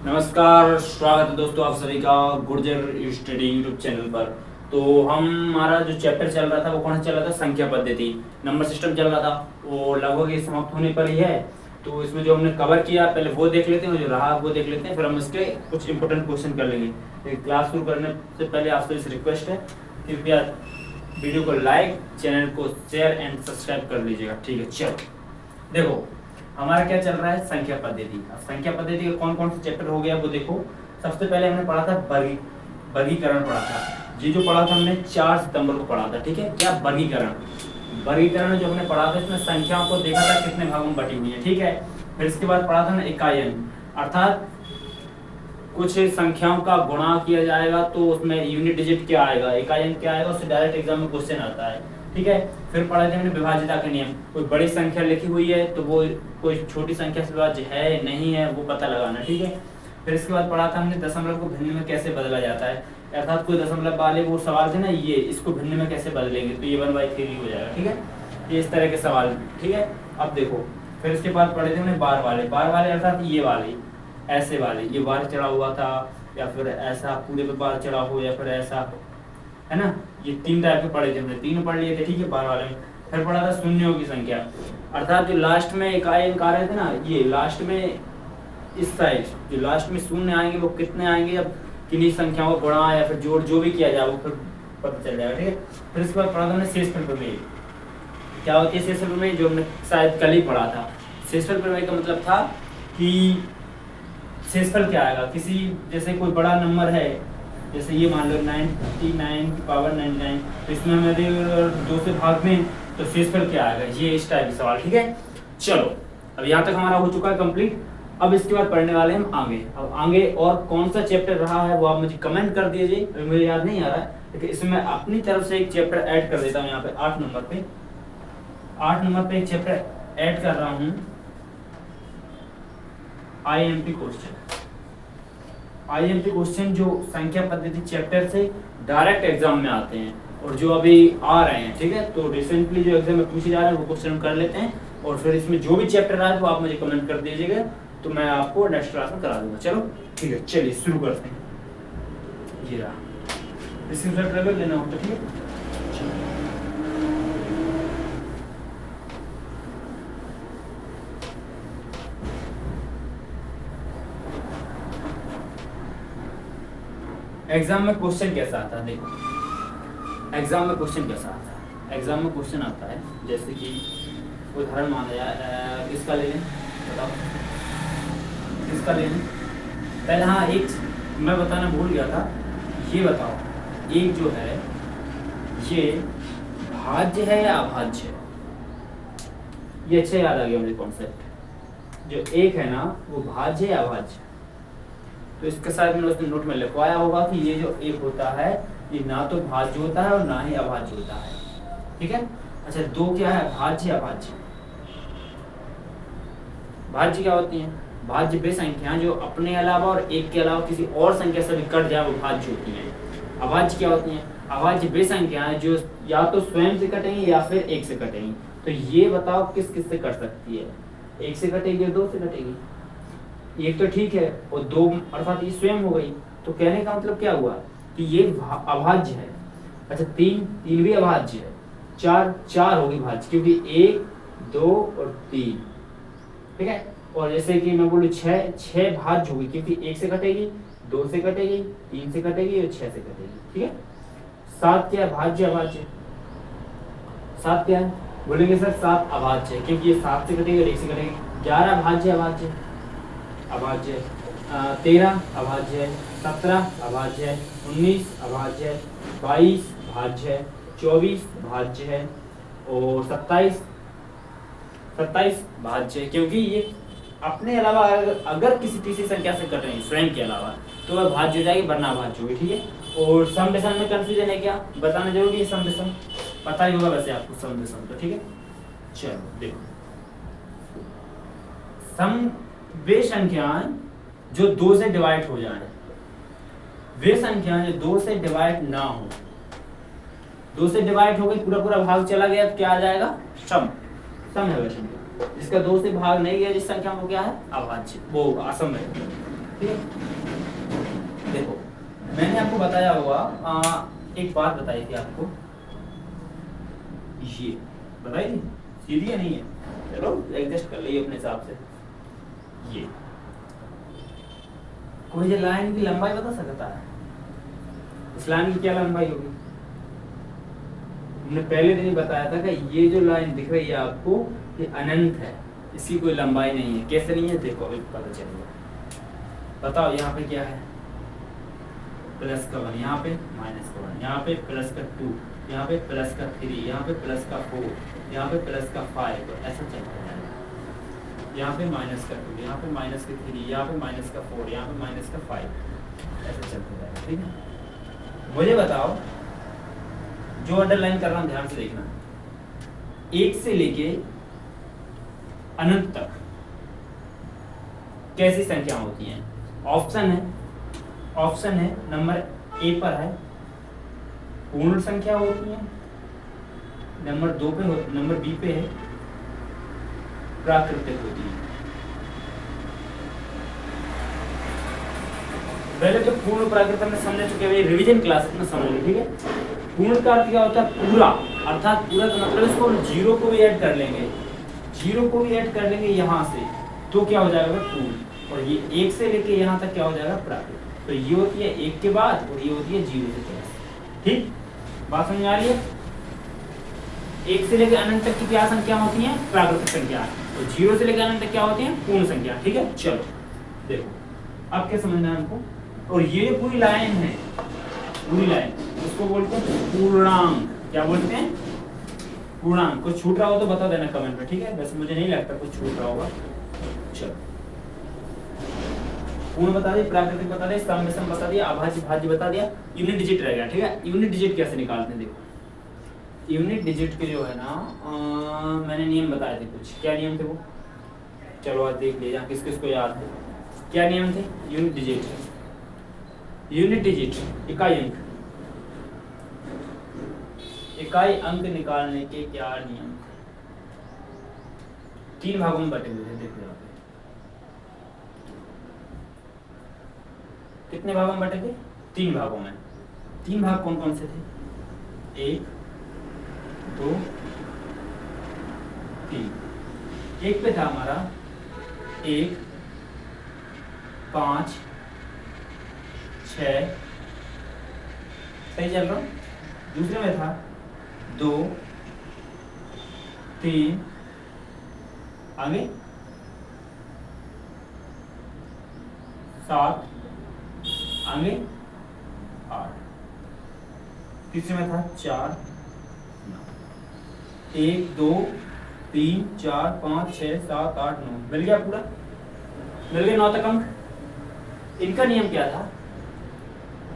नमस्कार, स्वागत है दोस्तों आप सभी का गुर्जर स्टडी यूट्यूब चैनल पर। तो हमारा जो चैप्टर चल रहा था वो कौन सा चल रहा था, संख्या पद्धति, नंबर सिस्टम चल रहा था। वो लगभग ये समाप्त होने पर ही है। तो इसमें जो हमने कवर किया पहले वो देख लेते हैं, जो रहा वो देख लेते हैं, फिर हम इसके कुछ इंपॉर्टेंट क्वेश्चन कर लेंगे। तो क्लास शुरू करने से पहले आपसे इस रिक्वेस्ट है, कृपया वीडियो को लाइक, चैनल को शेयर एंड सब्सक्राइब कर लीजिएगा। ठीक है, चलो देखो हमारा क्या चल रहा है, संख्या पद्धति। अब संख्या पद्धति का कौन कौन से चैप्टर हो गया वो देखो। सबसे पहले हमने पढ़ा था वर्गीकरण पढ़ा था। ये जो पढ़ा था हमने 4 सितंबर को पढ़ा था। ठीक है, क्या वर्गीकरण जो हमने पढ़ा था इसमें संख्याओं को देखा था कितने भागों में बटी हुई है। ठीक है, फिर इसके बाद पढ़ा था ना इकायन, अर्थात कुछ संख्याओं का गुणा किया जाएगा तो उसमें यूनिट डिजिट क्या आएगा, इकायन क्या आएगा, उससे डायरेक्ट एग्जाम में क्वेश्चन आता है। ठीक है, फिर पढ़ा था हमने विभाज्यता के नियम। कोई बड़ी संख्या लिखी हुई है तो वो कोई छोटी संख्या से विभाज्य है नहीं है वो पता लगाना। ठीक है, फिर इसके बाद पढ़ा था हमने दशमलव को भिन्न में कैसे बदला जाता है, अर्थात कोई दशमलव वाले वो सवाल थे ना, ये इसको भिन्न में कैसे बदलेंगे तो ये 1/3 हो जाएगा। ठीक है, ये इस तरह के सवाल। ठीक है, अब देखो फिर इसके बाद पढ़े थे हमने बार वाले अर्थात ये वाले, ऐसे वाले, ये बार चढ़ा हुआ था या फिर ऐसा पूरे पे बार चढ़ा हो या फिर ऐसा, है ना। ये 3 टाइप के पढ़े थे हमने, 3 पढ़ लिए थे। ठीक है, बार वाले में फिर पढ़ा था शून्यों की संख्या, अर्थात जो लास्ट में इकाई आ रहे थे ना, ये लास्ट में इस साइड जो लास्ट में शून्य आएंगे वो कितने आएंगे, जब किन्हीं संख्याओं को गुणा या फिर जोड़ जो भी किया जाए वो फिर पता चल जाएगा। ठीक है, फिर इसके बाद पढ़ा था हमने शेषफल प्रमेय। क्या होती है शेषफल प्रमेय, जो हमने शायद कल ही पढ़ा था। शेषफल प्रमेय का मतलब था कि शेषफल क्या आएगा, किसी जैसे कोई बड़ा नंबर है, जैसे ये मान लो 99 की पावर 99, तो इसमें हमें 2 से भाग में तो शेषफल क्या आएगा, ये इस टाइप के सवाल। ठीक है, चलो अब यहाँ तक हमारा हो चुका है कंप्लीट। अब इसके बाद पढ़ने वाले हम आगे। अब आगे और कौन सा चैप्टर रहा है वो आप मुझे कमेंट कर दीजिए, अभी मुझे याद नहीं आ रहा है, लेकिन इसमें मैं अपनी तरफ से एक चैप्टर ऐड कर देता हूँ। यहाँ पे 8 नंबर पे एक चैप्टर ऐड कर रहा हूँ, IMP क्वेश्चन जो संख्या पद्धति चैप्टर से डायरेक्ट एग्जाम में आते हैं और जो अभी आ रहे हैं। ठीक है, तो रिसेंटली जो एग्जाम में पूछे जा रहे हैं वो क्वेश्चन कर लेते हैं और फिर इसमें जो भी चैप्टर आए तो आप मुझे कमेंट कर दीजिएगा, तो मैं आपको नेक्स्ट क्लास में करा दूंगा। चलो ठीक है, चलिए शुरू करते हैं। ये रहा इसकी लेवल लेना होता है। ठीक है, एग्जाम में क्वेश्चन कैसा आता है, देखो एग्जाम में क्वेश्चन कैसा आता है। एग्जाम में क्वेश्चन आता है जैसे कि उदाहरण माना जाए, किसका ले लें बताओ, किसका ले लें पहले। हाँ, एक मैं बताना भूल गया था, ये बताओ एक जो है ये भाज्य है या अभाज्य है, ये अच्छा याद आ गया मुझे कॉन्सेप्ट। जो एक है ना वो भाज्य है या अभाज्य, तो इसके साथ मैंने उसने नोट में लिखवाया होगा कि ये जो एक होता है ये ना तो भाज्य होता है और ना ही अभाज्य होता है। ठीक है, अच्छा 2 क्या है, भाज्य अभाज्य। भाज्य क्या होती है, भाज्य वे संख्याएं जो अपने अलावा और एक के अलावा किसी और संख्या से भी कट जाए वो भाज्य होती हैं। अभाज्य क्या होती हैं, अभाज्य वे संख्याएं जो या तो स्वयं से कटेंगी या फिर एक से कटेंगी। तो ये बताओ किस किस से कट सकती है, एक से कटेगी और 2 से कटेगी। एक तो ठीक है और 2 अर्थात ये स्वयं हो गई, तो कहने का मतलब क्या हुआ कि ये अभाज्य है। अच्छा 3 भी अभाज्य है, 4 होगी भाज्य, क्योंकि 1 2 और 3। ठीक है, और जैसे कि मैं बोलूँ 6 भाज्य होगी, क्योंकि 1 से कटेगी, 2 से कटेगी, 3 से कटेगी और 6 से कटेगी। ठीक है, 7 क्या है, भाज्य अभाज्य। 7 क्या है, बोलेंगे सर 7 अभाज्य है, क्योंकि ये 7 से कटेगी और 1 से कटेगी। 11 भाज्य अभाज्य, 13 अभाज्य है, 17 अभाज्य है, 19 अभाज्य है, 22 भाज्य है, 24 भाज्य है और 27 भाज्य है, क्योंकि ये अपने अलावा अगर किसी तीसरी संख्या से कट रही है स्वयं के अलावा तो वह भाज्य हो जाएगी वरना अभाज्य होगी। ठीक है, और सम विषम में कंफ्यूजन है क्या, बताना जरूरी है। सम विषम पता ही होगा वैसे आपको, सम विषम तो। ठीक है, चलो देखो सम वे संख्याएं जो 2 से डिवाइड हो जाए, वे संख्याएं जो 2 से डिवाइड ना हो। 2 से डिवाइड हो गई, पूरा भाग चला गया तो क्या आ जाएगा, सम है वह संख्या। जिसका 2 से भाग नहीं गया जिस संख्या को क्या है, अभाज्य, वो असम है। ठीक है। देखो मैंने आपको बताया होगा, एक बात बताई थी आपको, ये बताई थी, सीधी है नहीं है, चलो एडजस्ट कर लीजिए अपने हिसाब से। ये कोई लाइन की लंबाई बता सकता है, इस लाइन की क्या लंबाई होगी? हमने पहले दिन ही बताया था कि ये जो लाइन दिख रही है आपको, ये अनंत है, इसकी कोई लंबाई नहीं है। कैसे नहीं है देखो अभी पता चलेगा। बताओ यहाँ पे क्या है, प्लस का 1, यहाँ पे माइनस का 1, यहाँ पे प्लस का 2, यहाँ पे प्लस का 3, यहाँ पे प्लस का 4, यहाँ पे प्लस का 5, ऐसा चलता जाएगा। यहाँ पे माइनस का 2, यहाँ पे माइनस का 3, यहाँ पे माइनस का 4, यहाँ पे माइनस का 5, ऐसा चलता जाएगा। ठीक है, मुझे बताओ जो अंडरलाइन कर रहा हूँ ध्यान से देखना, 1 से लेके अनंत तक कैसी संख्या होती हैं? ऑप्शन है नंबर ए पर है पूर्ण संख्या होती है, नंबर 2 पे नंबर बी पे है प्राकृतिक होती है। पहले तो पूर्ण प्राकृतिक में समझ चुके हैं, रिवीजन क्लासेस में समझ लो। ठीक है, पूर्ण का अर्थ क्या होता है? पूरा, अर्थात पूरा का मतलब इसको जीरो को भी ऐड कर लेंगे, जीरो को भी ऐड कर लेंगे यहाँ से, तो क्या हो जाएगा पूर्ण। और ये 1 से लेके यहाँ तक क्या हो जाएगा? प्राकृतिक। तो ये होती है 1 के बाद और ये होती है 0 से प्लस। ठीक, बात समझ आ रही है? 1 से लेकर अनंत तक की क्या संख्या होती है? प्राकृतिक संख्या। तो 0 से लेकर अनंत तक क्या होती है? पूर्ण संख्या। ठीक है, चलो देखो अब क्या समझना है हमको। और ये पूरी लाइन है, पूरी लाइन उसको बोलते हैं पूर्णांक। क्या बोलते हैं? पूर्णांक। कुछ छूट रहा हो तो बता देना कमेंट में, ठीक है? वैसे मुझे नहीं लगता कुछ छूट रहा होगा। चलो, पूर्ण बता दिया, प्राकृतिक बता दिया, सम विषम बता दिया, अभाज्य भाज्य बता दिया, यूनिट डिजिट रह गया। ठीक है, यूनिट डिजिट कैसे निकालते हैं देखो। यूनिट डिजिट के जो है ना, मैंने नियम बताए थे कुछ। क्या नियम थे वो? चलो आज देख लीजिए किस किस को याद है। क्या नियम थे? यूनिट डिजिट, यूनिट डिजिट इकाई अंक, इकाई अंक निकालने के क्या नियम? 3 भागों में बटे हुए थे, देखो यहाँ पे कितने भागों में बटे थे? 3 भागों में। 3 भाग कौन कौन से थे? 1 2 3। एक पे था हमारा 1 5 6, सही चल रहा हूँ। दूसरे में था 2 3, आगे 7, आगे 8। तीसरे में था 4 1 2 3 4 5 6 7 8 9। मिल गया पूरा, मिल गए 9 तक अंक। इनका नियम क्या था?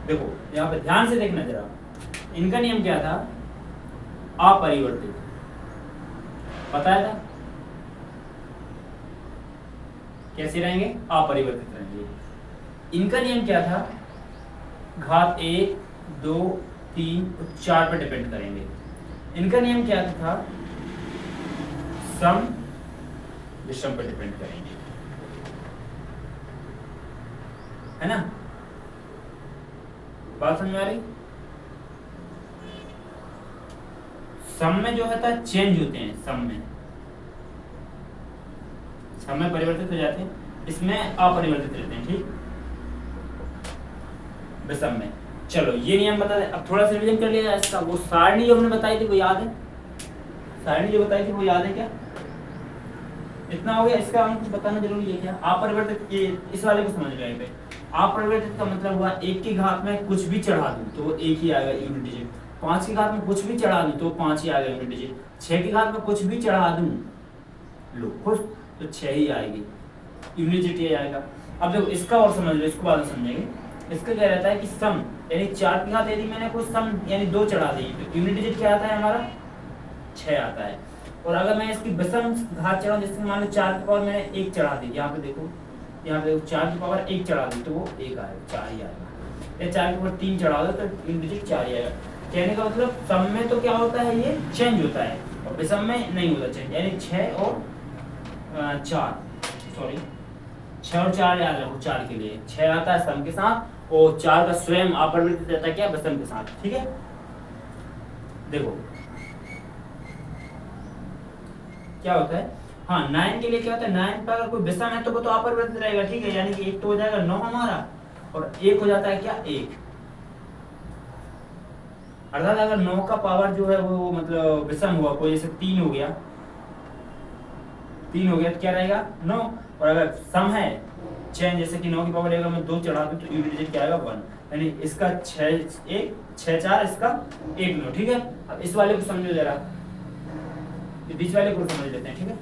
देखो यहाँ पे ध्यान से देखना जरा। इनका नियम क्या था? अपरिवर्तित। बताया था कैसे रहेंगे? अपरिवर्तित रहेंगे। इनका नियम क्या था? घात 1 2 3 और 4 पर डिपेंड करेंगे। इनका नियम क्या था? सम विषम पर डिपेंड करेंगे, है ना? बात समझ आ रही? सम में जो है चेंज होते हैं, सम में परिवर्तित हो जाते हैं, इसमें अपरिवर्तित रहते हैं। ठीक, विषम में। चलो ये नियम बता दें। अब थोड़ा सा रिवीजन कर लिया इसका। वो सारणी जो हमने बताई थी वो याद है? सारणी जो बताई थी वो याद है क्या? इतना हो गया। इसका अंक बताना जरूरी है क्या? अपरिवर्तित, ये इस वाले को समझ गए पे। अपरिवर्तित का मतलब हुआ 1 की घात में कुछ भी चढ़ा दूं तो 1 ही आएगा यूनिट डिजिट। 5 की घात में कुछ भी चढ़ा दूं तो 5 ही आएगा यूनिट डिजिट। 6 की घात में कुछ भी चढ़ा दूं लो खुश तो 6 ही आएगी यूनिट डिजिट, ये आएगा। अब देखो इसका और समझ लो, इसको बाद में समझेंगे। इसका क्या रहता है कि सम यानी 4 की घात यदि मैंने कुछ सम यानी 2 चढ़ा दी तो यूनिट डिजिट क्या आता है हमारा? 6 आता है। और अगर मैं इसकी विषम घात चढ़ाऊं, जैसे मान लो 4 की पावर मैंने 1 चढ़ा दी, यहाँ पे देखो 4 की पावर 1 चढ़ा दी तो वो 1 आएगा, 4 ही आएगा। या 4 की पावर 3 चढ़ा दो तो यूनिट डिजिट 4 ही आएगा। कहने का मतलब सम में तो क्या होता है, ये चेंज होता है, और विषम में नहीं होता चेंज। यानी 6 और 4 सॉरी 6 और 4 याद रखो, 4 के लिए 6 आता है सम के साथ और 4 का स्वयं अपरिवर्तित रहता है क्या, विषम के साथ। ठीक है, देखो क्या होता है, हाँ 9 के लिए क्या होता है, 9 पर अगर कोई विषम है तो वो तो अपरिवर्तित रहेगा। ठीक है, यानी कि 1 तो हो जाएगा 9 हमारा, और 1 हो जाता है क्या, 1। अर्थात अगर 9 का पावर जो है वो मतलब विषम हुआ, कोई जैसे 3 हो गया, 3 हो गया तो क्या रहेगा 9, और अगर सम है चेन जैसे कि 9 की पावर अगर मैं 2 चढ़ा दूं तो यूनिट डिजिट क्या आएगा 1, यानी इसका 6 1 6 4 इसका 1 9। ठीक है, अब इस वाले को समझो जरा, ये बीच वाले को समझ लेते हैं। ठीक है,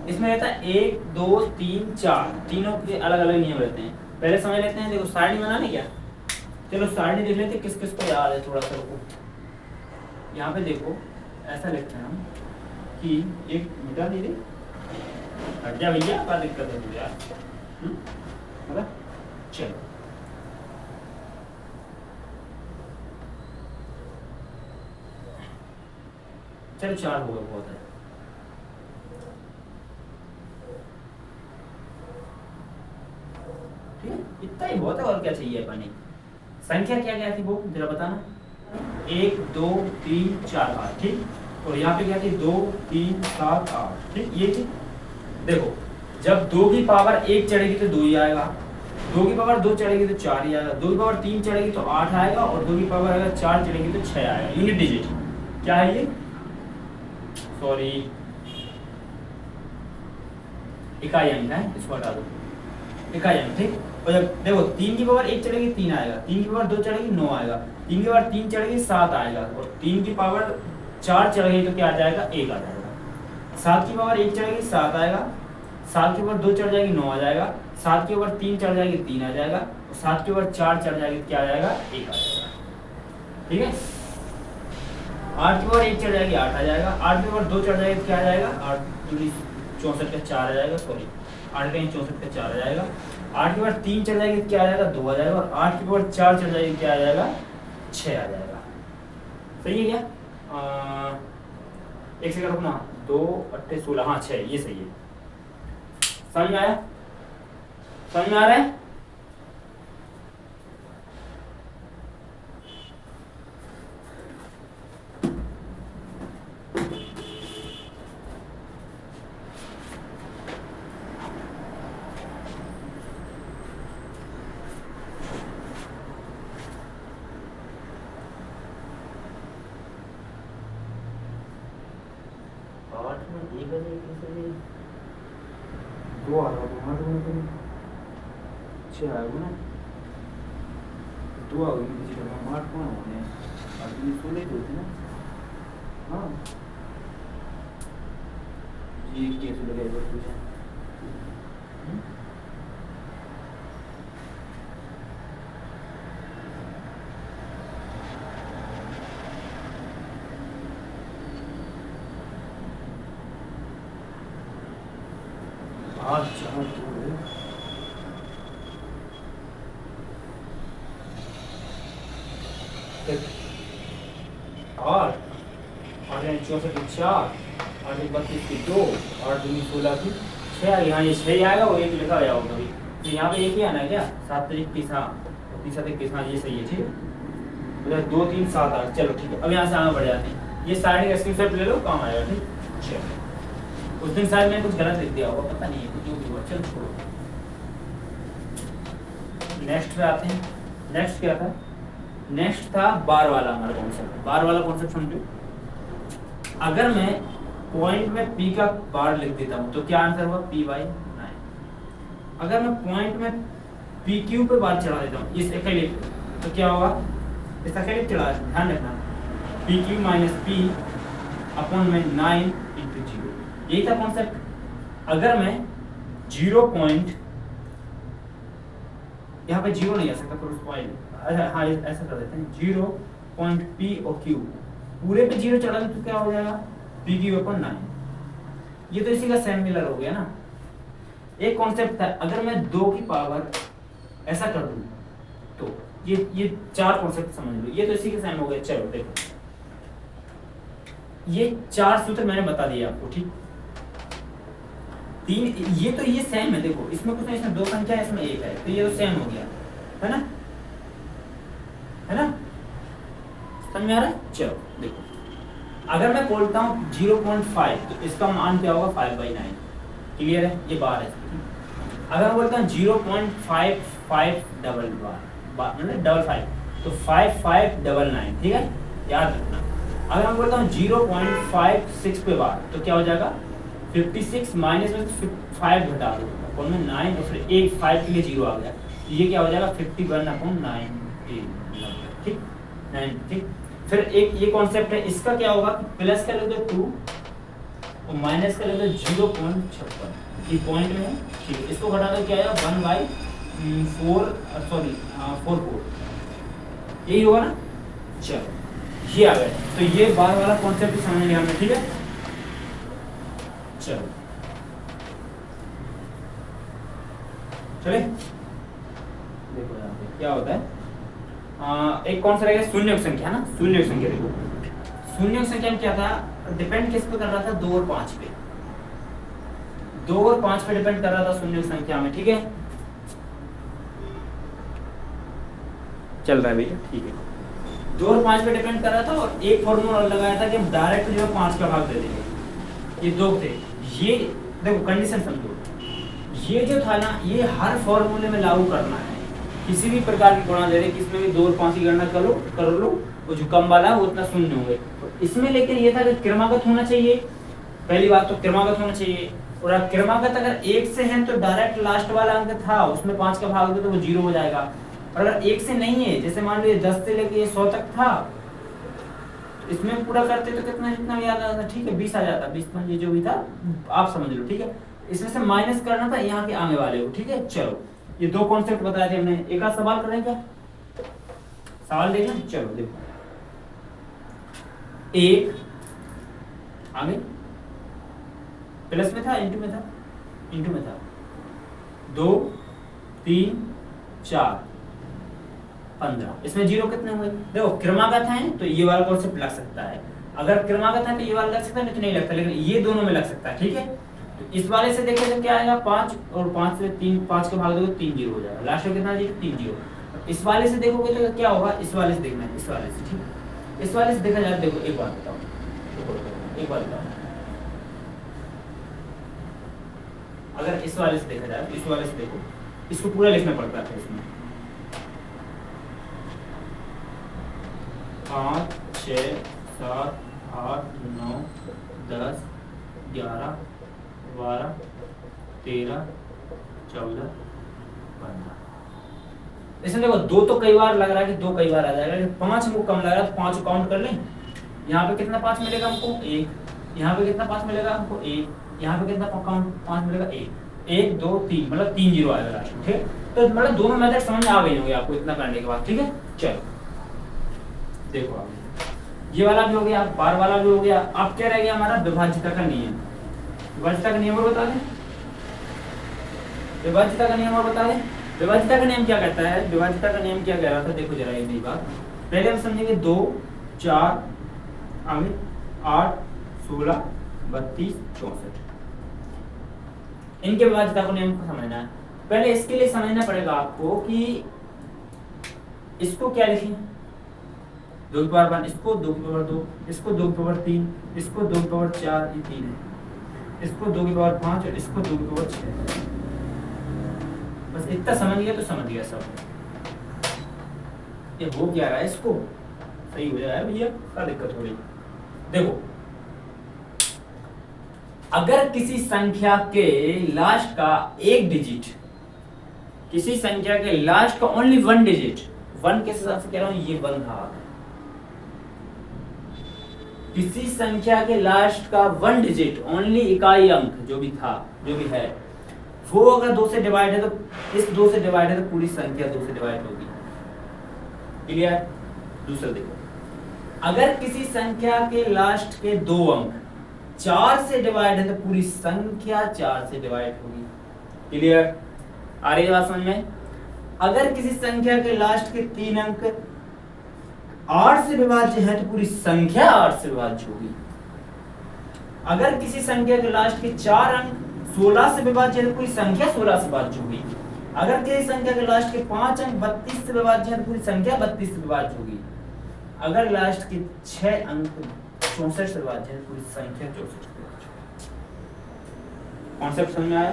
इसमें रहता है 1 2 3 4, तीनों के अलग अलग नियम रहते हैं। पहले समझ लेते हैं, देखो सारणी बनाने क्या, चलो सारणी देख लेते हैं किस किस को याद है थोड़ा सा। रुको, यहाँ पे देखो ऐसा लिखते हैं हम कि एक मिटा दे दे, हट जा भैया, क्या दिक्कत है तुझे यार, मतलब चलो चलो 4 होगा, बहुत है। ठीक है, इतना ही बहुत है, और क्या चाहिए अपने। संख्या क्या क्या थी वो जरा बताना, 1 2 3 4 8। ठीक, और यहाँ पे क्या थी 2 3 7 8। ठीक, ये थी। देखो जब 2 की पावर 1 चढ़ेगी तो 2 ही आएगा, 2 की पावर 2 चढ़ेगी तो 4 ही आएगा, 2 की पावर 3 चढ़ेगी तो 8 आएगा, और 2 की पावर अगर 4 चढ़ेगी तो 6 आएगा। यूनिट डिजिट क्या है ये, सॉरी इकाई अंक है, इसको हटा दो, इकाई अंक। ठीक, और जब देखो 3 की पावर 1 चढ़ेगी 3 आएगा, 3 की पावर 2 चढ़ेगी 9 आएगा, 3 की पावर 3 चढ़ेगी 7 आएगा, और 3 की पावर 4 चढ़ गई तो क्या आ जाएगा 1 आ जाएगा। 7 की पावर 1 चढ़ेगी 7 आएगा, 7 की पावर 2 चढ़ जाएगी 9 आ जाएगा, 7 की पावर 3 चढ़ जाएगी 3 आ जाएगा, और 7 की पावर 4 चढ़ जाएगी क्या आ जाएगा 1 आ जाएगा। ठीक है, 8 की पावर 1 चढ़ जाएगी 8 आ जाएगा, 8 की पावर 2 चढ़ जाएगी क्या आ जाएगा 8 64 का 4 आ जाएगा, सॉरी 8 का 64 का 4 आ जाएगा, 8 की पावर 3 चढ़ जाएगी क्या आ जाएगा 2 आ जाएगा, और 8 की पावर 4 चढ़ जाएगी क्या आ जाएगा 6 आ जाएगा। सही है क्या, एक सेकंड रुकना, 2 8 16, हाँ 6, ये सही है। समझ में आया, समझ में आ रहा है। दो आ रहा है, छः आएगा ना, 2 आ गई किसी का 8 कौन होने हैं, आदमी 16 ही होते ना। हाँ ये कैसे लगेगा तुझे, और 64 की 4, 32 की 2, 8 दूनी 16 की 6 आ गई। हाँ ये 6 ही आएगा, वो 1 लिखा गया होगा अभी, तो यहाँ पे 1 ही आना है क्या, 7 तारीख 30, हाँ 30 31, हाँ ये सही है। ठीक है, 2 3 7 8, चलो ठीक है। अब यहाँ से आगे बढ़ जाते हैं, ये साइड का स्क्रीनशॉट ले लो, काम आएगा। ठीक, चलो उस दिन शायद मैंने कुछ गलत लिख दिया होगा, पता नहीं है जो भी हुआ, चलो छोड़ो। नेक्स्ट पे आते हैं, नेक्स्ट क्या था, नेक्स्ट था बार वाला हमारा कॉन्सेप्ट। बार वाला कॉन्सेप्ट समझो, अगर मैं पॉइंट में पी का बार लिख देता हूं तो क्या आंसर हुआ p/9। अगर मैं पॉइंट में पी क्यू पे बार चढ़ा देता हूं इस एक्लिप, तो क्या होगा, इस एक्लिप चढ़ा, ध्यान रखना P Q minus P upon में 9 इंटू 0, यही था कॉन्सेप्ट। अगर मैं 0 पॉइंट, यहाँ पे 0 नहीं आ सकता, फिर उसको हाँ ऐसा कर देते हैं, 0 पॉइंट पी और क्यू पूरे पे 0 चढ़ा दें तो क्या हो जाएगा पी क्यू अपॉन 9। ये तो इसी का सेम मिलर हो गया ना। एक कॉन्सेप्ट था, अगर मैं 2 की पावर ऐसा कर दूं तो ये 4 कॉन्सेप्ट समझ लो, ये तो इसी के सेम हो गए। चलो देखो ये 4 सूत्र मैंने बता दिया आपको, ठीक। 3 ये तो ये सेम है, देखो इसमें कुछ नहीं, इसमें 2 संख्या है, इसमें 1 है, तो ये तो सेम हो गया, है ना, है ना, समझ में आ रहा है। चलो देखो, अगर मैं बोलता हूँ 0.5 तो इसका मान क्या होगा 5/9, क्लियर है, ये बार है। अगर मैं बोलता हूँ 0.55 मतलब 55 तो 5599, ठीक है, याद रखना। अगर मैं बोलता हूँ 0.56 पे बार तो क्या हो जाएगा 56 माइनस में 5 घटा दो, कौन में 9 और फिर 1 5 के लिए 0 आ गया, तो ये क्या हो जाएगा 51/9, ठीक 9, ठीक। फिर एक ये कॉन्सेप्ट है, इसका क्या होगा प्लस का लोगे 2 और माइनस का लोगे 0.56, ये पॉइंट में है, ठीक है। इसको घटा दो क्या आएगा 1/4, सॉरी 4 यही होगा ना। चलो ये आ गया, तो ये बार वाला कॉन्सेप्ट समझ लिया हमने, ठीक है। चलो चले देखो यहाँ पे क्या होता है, एक कौन सा रहेगा शून्य संख्या ना, शून्य संख्या। देखो शून्य संख्या में क्या था, डिपेंड किस पे कर रहा था 2 और 5 पे, 2 और 5 पे डिपेंड कर रहा था शून्य संख्या में, ठीक है, चल रहा है भैया, ठीक है। 2 और 5 पे डिपेंड कर रहा था, और एक फॉर्मूला लगाया था कि हम डायरेक्ट जो है 5 का भाग दे देंगे, ये 2 थे। ये देखो कंडीशन समझो, ये जो था ना ये हर फॉर्मूले में लागू करना है, किसी भी प्रकार की गुणा दे रहे, किसमें भी 2 और 5 की गणना कर लो, वो जो कम वाला है वो उतना शून्य होंगे इसमें। लेकिन ये था कि क्रमागत होना चाहिए, पहली बात तो क्रमागत होना चाहिए, और अब क्रमागत अगर 1 से है तो डायरेक्ट लास्ट वाला अंक था उसमें 5 का भाग दो तो वो 0 हो जाएगा। और अगर 1 से नहीं है, जैसे मान लीजिए 10 से लेके 100 तक था, इसमें पूरा करते तो कितना जितना याद आता, ठीक है 20 आ जाता, 20 ये जो भी था आप समझ लो, ठीक है। इसमें से माइनस करना था यहाँ के आगे वाले को, ठीक है। चलो ये 2 कॉन्सेप्ट बताए थे हमने, एक आध सवाल करें क्या, सवाल देखें, चलो देखो, एक आगे प्लस में था इंटू में था, इंटू में था, 2 3 4 15, इसमें 0 कितने हुए, देखो क्रमागत है तो ये वाला कॉन्सेप्ट लग सकता है, अगर क्रमागत है तो ये वाला लग सकता है, नहीं तो नहीं लगता, लेकिन ये दोनों में लग सकता है, ठीक है। तो इस वाले से देखें तो क्या आएगा 5 और 5 से 3, 5 का भाग दोगे 3 0 हो जाएगा, लास्ट में कितना 0 3 0। इस वाले से देखोगे तो क्या होगा, इस वाले से देखना है, इस वाले से, ठीक। इस वाले से देखा जाए, देखो एक बात बताओ, एक बात बताओ, अगर इस वाले से देखा जाए तो इस वाले से देखो, इसको पूरा लिखना पड़ता है इसमें 5 6 7 8 9 10 11 12 13 14 15। इसमें देखो 2 तो कई बार लग रहा है कि 2 कई बार आ जाएगा, लेकिन 5 हमको कम लग रहा है तो 5 काउंट कर लें। यहाँ पे कितना 5 मिलेगा हमको 1, यहाँ पे कितना 5 मिलेगा हमको 1, यहाँ पे कितना 5 मिलेगा 1, 1 2 3 मतलब 3 0 आएगा लास्ट में, ठीक। तो मतलब दोनों मेथड समझ में आ गई होंगे आपको इतना करने के बाद, ठीक है। चलो देखो आप ये वाला भी हो गया, बार वाला भी हो गया, अब क्या रह गया हमारा विभाज्यता का नियम। विभाज्यता का नियम और बता दें, विभाज्यता का नियम और बता दें। विभाज्यता का नियम क्या कहता है, विभाज्यता का नियम क्या कह रहा था, देखो जरा ये मेरी बात, पहले हम समझेंगे 2 4 आगे 8 16 32 64, इनके विभाज्यता का नियम को समझना है। पहले इसके लिए समझना पड़ेगा आपको कि इसको क्या लिखें, 2 की पावर 1, इसको 2 की पावर 2, इसको 2 की पावर 3, इसको 2 की पावर 4, ये 3 है, इसको 2 की पावर 5 और इसको 2 की पावर 6। बस इतना समझ गया तो समझ गया सब। ये हो क्या रहा है, इसको सही हो जाएगा भैया, क्या दिक्कत हो रही। देखो अगर किसी संख्या के लास्ट का एक डिजिट, किसी संख्या के लास्ट का ओनली 1 डिजिट, 1 के हिसाब से कह रहा हूं ये 1 था, किसी संख्या के लास्ट का 1 डिजिट ओनली इकाई अंक जो भी था जो भी है, वो अगर 2 से डिवाइड है तो इस 2 से डिवाइड है तो पूरी संख्या 2 से डिवाइड होगी, क्लियर। दूसरा देखो, अगर किसी संख्या के लास्ट के 2 अंक 4 से डिवाइड है तो पूरी संख्या 4 से डिवाइड होगी, क्लियर। आ रही है बात समझ में। अगर किसी संख्या के लास्ट के 3 अंक 8 से विभाज्य है तो पूरी संख्या 8 से विभाज्य होगी, अगर किसी संख्या के लास्ट के 4 अंक 16 से विभाज्य है तो पूरी संख्या 16 से विभाज्य होगी। अगर किसी संख्या के लास्ट के 5 अंक 32 से विभाज्य है तो पूरी संख्या 32 से विभाज्य होगी। अगर लास्ट के 6 अंक 64 से विभाज्य है तो पूरी संख्या 64 से विभाज्य होगी। कॉन्सेप्ट समझ में आया?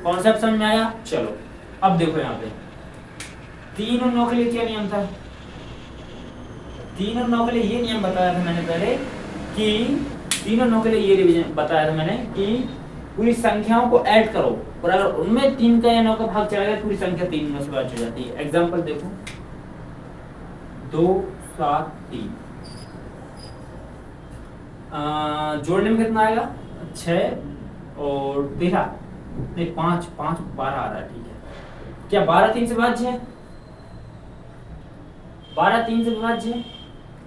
कॉन्सेप्ट समझ में आया? चलो अब देखो यहाँ पे 3 और 9 के लिए क्या नियम था? 3 और 9 के लिए ये नियम बताया था मैंने पहले कि 3 और 9 के लिए ये रिवीजन बताया था मैंने कि पूरी संख्याओं को ऐड करो और अगर उनमें 3 का या 9 का भाग चला गया पूरी संख्या 3 में से विभाज्य हो जाती है। एग्जांपल देखो 2 7 3 जोड़ने में कितना आएगा? 6 और 13 नहीं 5 5 12 आ रहा है। ठीक है, क्या 12 3 से विभाज्य है? 12 3 से विभाज्य है?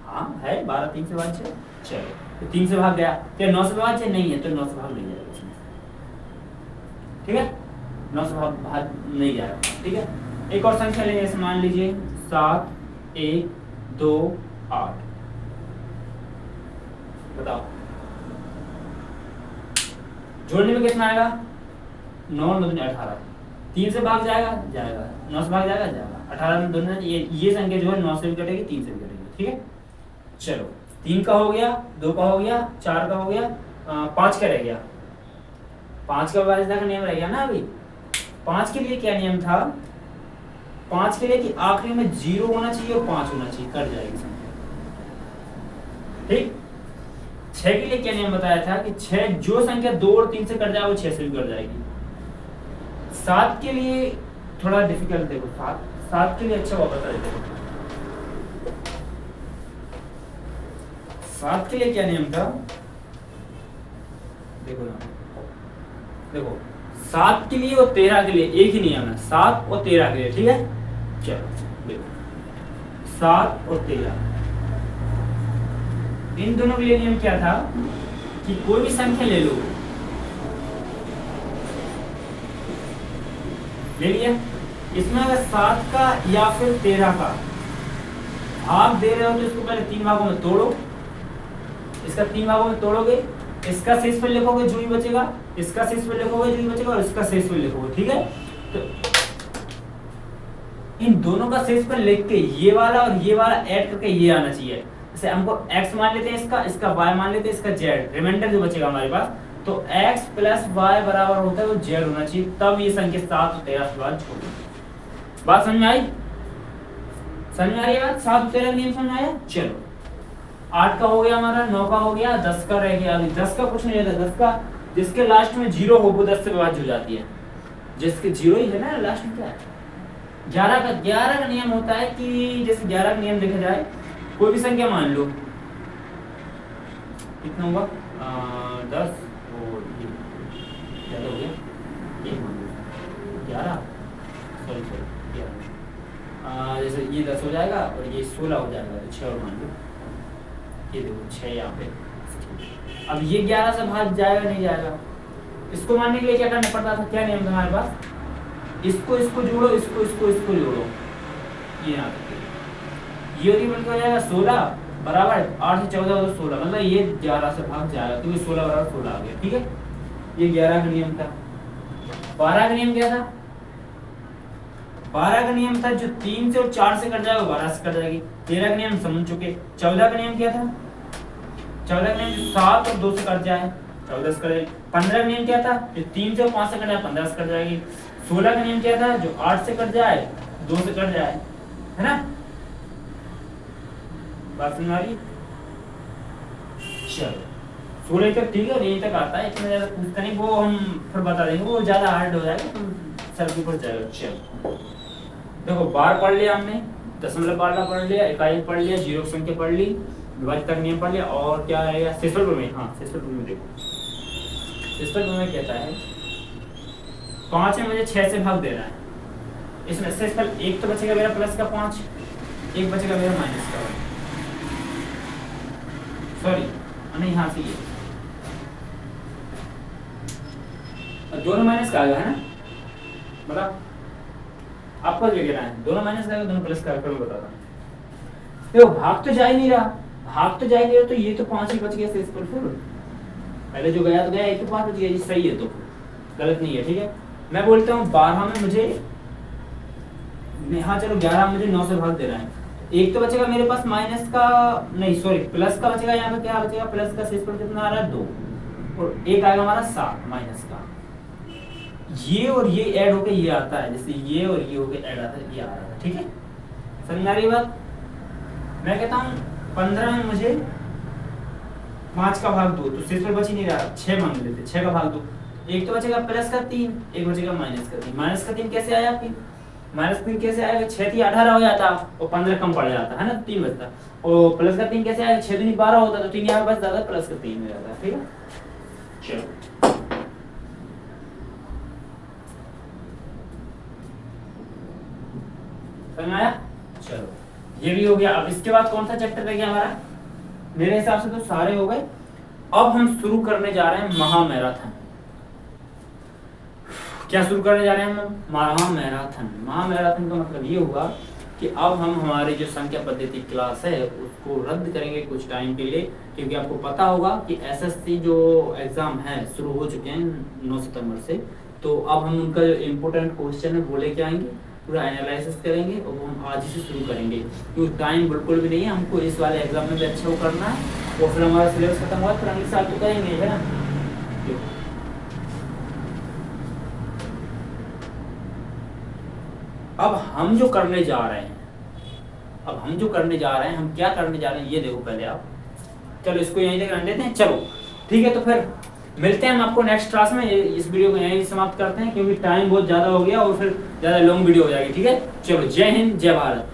हाँ है, 12 3 से विभाज्य है। चलो तो 3 से भाग गया, क्या 9 से विभाज्य नहीं है? तो 9 से भाग नहीं जाएगा इसमें। ठीक है, 9 से भाग नहीं जाएगा। ठीक है, एक और संख्या लेंगे, जैसे मान लीजिए 7 1 2 8। बताओ जोड़ने में कितना आएगा? 9 9 18। 3 से भाग जाएगा? जाएगा। 9 से भाग जाएगा? जाएगा। 18 में दोनों ये संख्या जो है 9 से भी कटेगी 3 से भी कटेगी। ठीक है, चलो 3 का हो गया, 2 का हो गया, 4 का हो गया, 5 का रह गया। 5 का विभाज्यता का नियम रह गया ना अभी। 5 के लिए क्या नियम था? 5 के लिए कि आखिरी में 0 होना चाहिए और 5 होना चाहिए, कट जाएगी संख्या। ठीक। 6 के लिए क्या नियम बताया था कि 6 जो संख्या 2 और 3 से कट जाए वो 6 से भी कट जाएगी। 7 के लिए थोड़ा डिफिकल्ट, देखो 7 के लिए अच्छा हुआ बता देते हैं। 7 के लिए क्या नियम था? देखो ना, देखो 7 के लिए और 13 के लिए एक ही नियम है, 7 और 13 के लिए। ठीक है, चलो देखो 7 और 13 इन दोनों के लिए नियम क्या था कि कोई भी संख्या ले लो, ले लिया, इसमें अगर 7 का या फिर 13 का भाग दे रहे हो तो इसको पहले 3 भागों में तोड़ो। इसका 3 भागों में तोड़ोगे, इसका शेषफल लिखोगे जो ही बचेगा, इसका शेषफल लिखोगे जो ही बचेगा और इसका शेषफल लिखोगे। ठीक है, तो इन दोनों का शेषफल लिख के ये वाला और ये वाला ऐड करके ये आना चाहिए। जैसे हमको x मान लेते हैं, इसका y मान लेते हैं, इसका z, रिमाइंडर जो बचेगा हमारे पास, तो x प्लस y बराबर होता है वो z होना चाहिए, तब ये संख्या 7 और 13 के बाद छोड़ो। बात समझ में आई? समझ में आ रही है बात? 7 और 13 नियम समझ में आया? चलो 8 का हो गया हमारा, 9 का हो गया, 10 का रह गया। 10 का कुछ नहीं रहता, 10 का जिसके लास्ट में 0 हो वो 10 से विभाज्य हो जाती है। जिसके 0 ही है ना लास्ट में, क्या है 11 का नियम होता है कि जैसे 11 का नियम देखा जाए, कोई भी संख्या मान लो, कितना होगा 10 और ज्यादा हो गया 11, सॉरी 11, जैसे ये 10 हो जाएगा और ये 16 हो जाएगा, तो 6 और मान लो, ये देखो 6 यहाँ पे। अब ये 11 से भाग जाएगा नहीं जाएगा, इसको मानने के लिए क्या करना पड़ता था? क्या नियम था हमारे पास? इसको जोड़ो, इसको जोड़ो, ये यहाँ तक ये हो जाएगा 16 बराबर 8 से 14 हो 16, मतलब ये 11 से भाग जाएगा क्योंकि 16 बराबर 16 आ गया। ठीक है, ये 11 का नियम था। 12 का नियम क्या था? 12 का नियम था जो 3 से और 4 से कट जाएगा 12 से कट जाएगी। 13 का नियम समझ चुके। 14 का नियम क्या था? 14 का नियम जो 7 और 2 से कट जाए 14 से कट जाएगी। 15 का नियम क्या था? जो 3 से और 5 से कट जाए 15 से कट जाएगी। 16 का नियम क्या था? जो 8 से कट जाए 2 से कट जाए, है ना? बात समझ आ रही? चलो 16 तक ठीक है, यहीं तक आता है, इतना ज्यादा पूछता नहीं, वो हम फिर बता देंगे, वो ज्यादा हार्ड हो जाएगा तो सर के ऊपर जाएगा। चलो देखो बार पढ़ लिया हमने, दशमलव बारह पढ़ लिया, इकाई पढ़ लिया, जीरो की संख्या पढ़ ली, विभाज्यता का नियम पढ़ लिया, और क्या रहेगा? शेषफल प्रमेय। हाँ शेषफल प्रमेय देखो, शेषफल प्रमेय कहता है 5 में मुझे 6 से भाग देना है, इसमें शेषफल एक तो बचेगा मेरा प्लस का 5, एक बचेगा मेरा माइनस का, सॉरी नहीं यहाँ से ये दोनों माइनस का आ गया है ना, मतलब आपको क्या कहना है? दोनों माइनस का आएगा, दोनों प्लस का आएगा, मैं बताता हूँ। देखो भाग तो जा ही नहीं रहा, तो ये तो 5 ही बच गया शेषफल, फिर पहले जो गया तो गया, 1 के 5 बच गया, ये सही है, तो गलत नहीं है, ठीक है। मैं बोलता हूँ 12 में मुझे, हाँ चलो 11 मुझे 9 से भाग दे रहा है, एक तो बचेगा मेरे पास माइनस का, नहीं सॉरी प्लस का बचेगा, यहाँ पे क्या बचेगा, प्लस का शेषफल कितना आ रहा है 2, और एक आएगा हमारा 7 माइनस का, ये और ये ऐड होके ये आता है, जैसे ये और ये होके ऐड आता है, ये आ रहा है, ठीक है, समझ आ रही बात। मैं कहता हूँ 15 में मुझे 5 का भाग 2, तो शेषफल बच ही नहीं रहा, 6 मांग लेते, 6 का भाग 2, एक तो बचेगा प्लस का 3, एक बचेगा माइनस का 3, माइनस का 3 कैसे आया फिर, माइनस 3 कैसे आएगा, 6 थी 18 हो जाता और 15 कम पड़ जाता है ना, 3 बचता, और प्लस का 3 कैसे आएगा, 6 दूनी 12 होता, तो 3 यहाँ बच जाता, प्लस का 3 हो जाता, ठीक है। चलो समझ आया, चलो ये भी हो गया। अब इसके बाद कौन सा चैप्टर रह गया हमारा, मेरे हिसाब से तो सारे हो गए। अब हम शुरू करने जा रहे हैं महामैराथन। क्या शुरू करने जा रहे हैं हम, महामैराथन। महामैराथन का मतलब ये हुआ कि अब हम हमारी जो संख्या पद्धति क्लास है उसको रद्द करेंगे कुछ टाइम के लिए, क्योंकि आपको पता होगा कि एसएससी जो एग्जाम है शुरू हो चुके हैं 9 सितंबर से, तो अब हम उनका जो इम्पोर्टेंट क्वेश्चन है वो लेके आएंगे, पूरा एनालिसिस करेंगे और वो हम आज ही से शुरू करेंगे, क्योंकि टाइम बिल्कुल भी नहीं है, हमको इस वाले एग्जाम में भी अच्छा वो करना है, और फिर हमारा सिलेबस खत्म हुआ फिर अगले साल तो करेंगे, है ना। अब हम जो करने जा रहे हैं, हम क्या करने जा रहे हैं ये देखो पहले आप, चलो इसको यहीं तक रहने देते हैं, चलो ठीक है। तो फिर मिलते हैं हम आपको नेक्स्ट क्लास में, इस वीडियो को यहीं समाप्त करते हैं, क्योंकि टाइम बहुत ज़्यादा हो गया और फिर ज़्यादा लॉन्ग वीडियो हो जाएगी, ठीक है। चलो जय हिंद जय भारत।